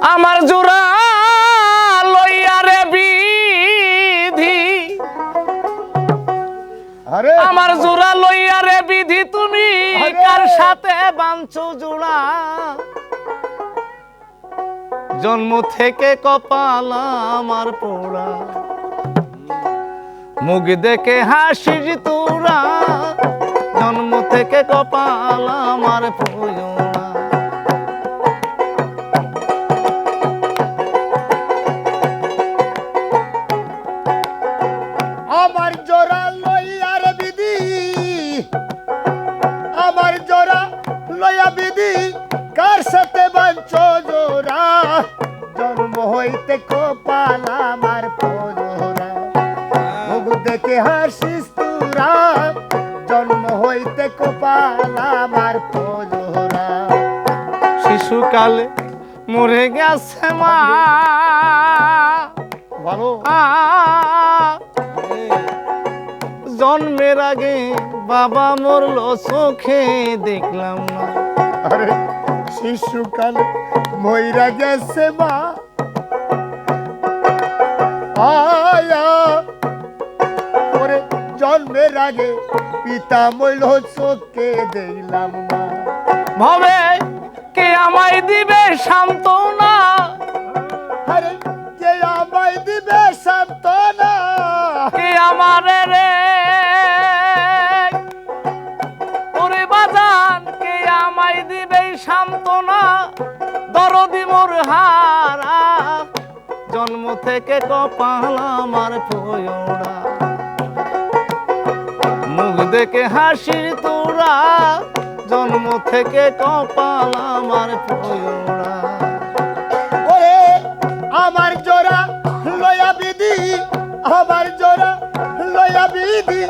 আমার জোড়া লইয়া রে বিধি, আমার জোড়া লইয়া রে বিধি, তুমি কার সাথে বাঁধছো জোড়া? জন্ম থেকে কপাল আমার পোড়া, মুখ দেখে হাসিস তোরা, জন্ম থেকে কপাল আমার পোড়া। আমার জোড়া লইয়া রে বিধি, আমার জোড়া লইয়া বিধি, কার সাথে বাঁধছো জোড়া? জন্ম হইতে কপাল আমার পোড়া, মুখ দেখে হাসিস তোরা, জন্ম হইতে কপাল আমার পোড়া। শিশুকালে মরে গেছে মা, ভালো জন্মের আগে বাবা মরলো, চোখে দেখলাম না। আরে শিশুকালে মইরা গেছে মা, আয়া ওরে জন্মের আগে পিতা মইল, চোখে দেখলাম না। ভাবে কে আমায় দিবে সান্ত্বনা, আরে কে আমায় দিবে সান্ত্বনা? কে আমারে রে ওরে বাজান, কে আমায় দিবে সান্ত্বনা? দরদি মোর হারা, জন্ম থেকে কপাল আমার পোড়া, মুখ দেখে হাসির তোরা, জন্ম থেকে কপাল আমার পোড়া। ওরে আমার জোড়া লয়া বিধি, আমার জোড়া লয়া বিধি,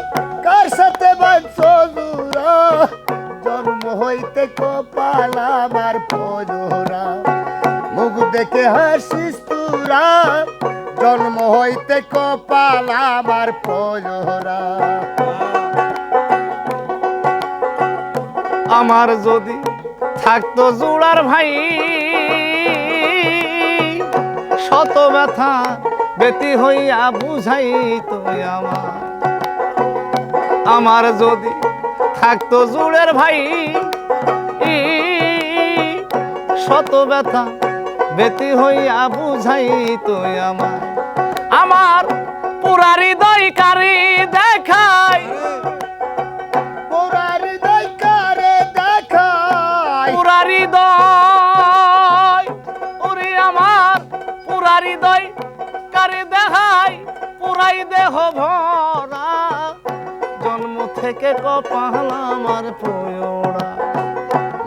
কার সাথে বাঁধছো জোড়া? জন্ম হইতে কপাল আমার পোড়া, মুখ দেখে হাসিস তোরা, জন্ম হইতে কপাল আমার পোড়া। আমার যদি থাকতো জোড়ার ভাই, শত ব্যথা বেতি হইয়া বুঝাই তো আমার। আমার যদি থাকতো জোড়ের ভাই, শত ব্যথা বেতি হইয়া বুঝাই তো আমার। আমার পুরা হৃদয় কারি দেখায়, পুরা হৃদয় কারে দেখায়, পুরা হৃদয় ওরে আমার পুরা হৃদয় কারে দেখায়, পুরাই দেহ ভরা, জন্ম থেকে কপাল আমার পোড়া,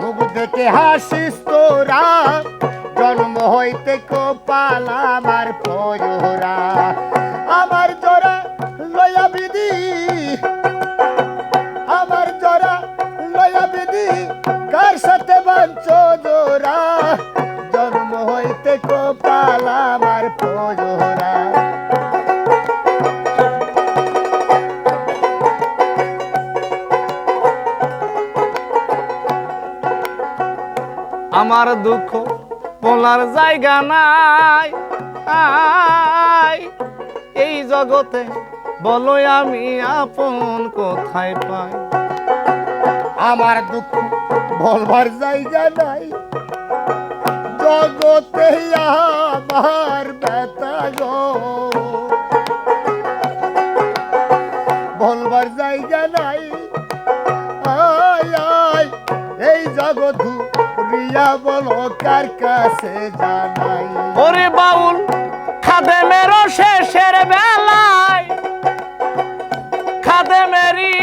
মুখ দেখে হাসিস তোরা, জন্ম হইতে কপাল আমার পোড়া। আমার জোড়া লয়া বিধি, আমার জোড়া লয়া বিধি, কার সাথে বাঁধছো জোড়া? জন্ম হইতে কপাল আমার পোড়া। আমার দুঃখ বলার জায়গা নাই, এই জগতে বলো আমি আপন কোথায় পাই? আমার দুঃখ বলবার জায়গা নাই, জগতে আমার ব্যথা গো, বলবার জায়গা নাই। আয় আয় এই জগৎ রিয়া বলো কার কাছে জানাই? ওরে বাউল খাদেমের শেষের বেলায়, খাদেমেরি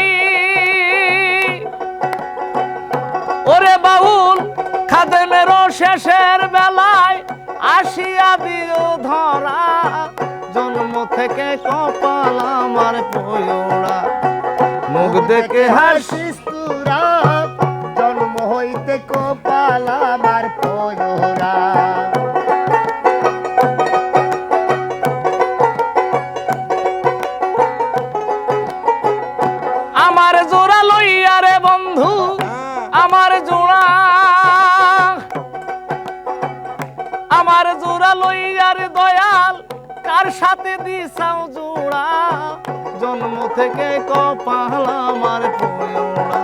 ওরে বাউল খাদেমের শেষের বেলায়, আসিয়া দিও ধরা, জন্ম থেকে কপাল আমার পোড়া, মুখ দেখে হাসিস তোরা, জন্ম হইতে কপাল আমার পোড়া। আমার জোড়া লইয়া রে বন্ধু, আমার জোড়া আমার জোড়া লইয়ার দয়াল কার সাথে দিছাও জোড়া জন্ম থেকে কপাল আমার পোড়া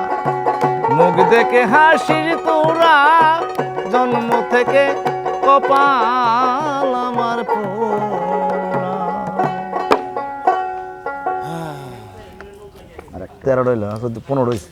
মুখ দেখে হাসির তোরা জন্ম থেকে কপাল আমার পোড়া 13 রইল 15 রইছে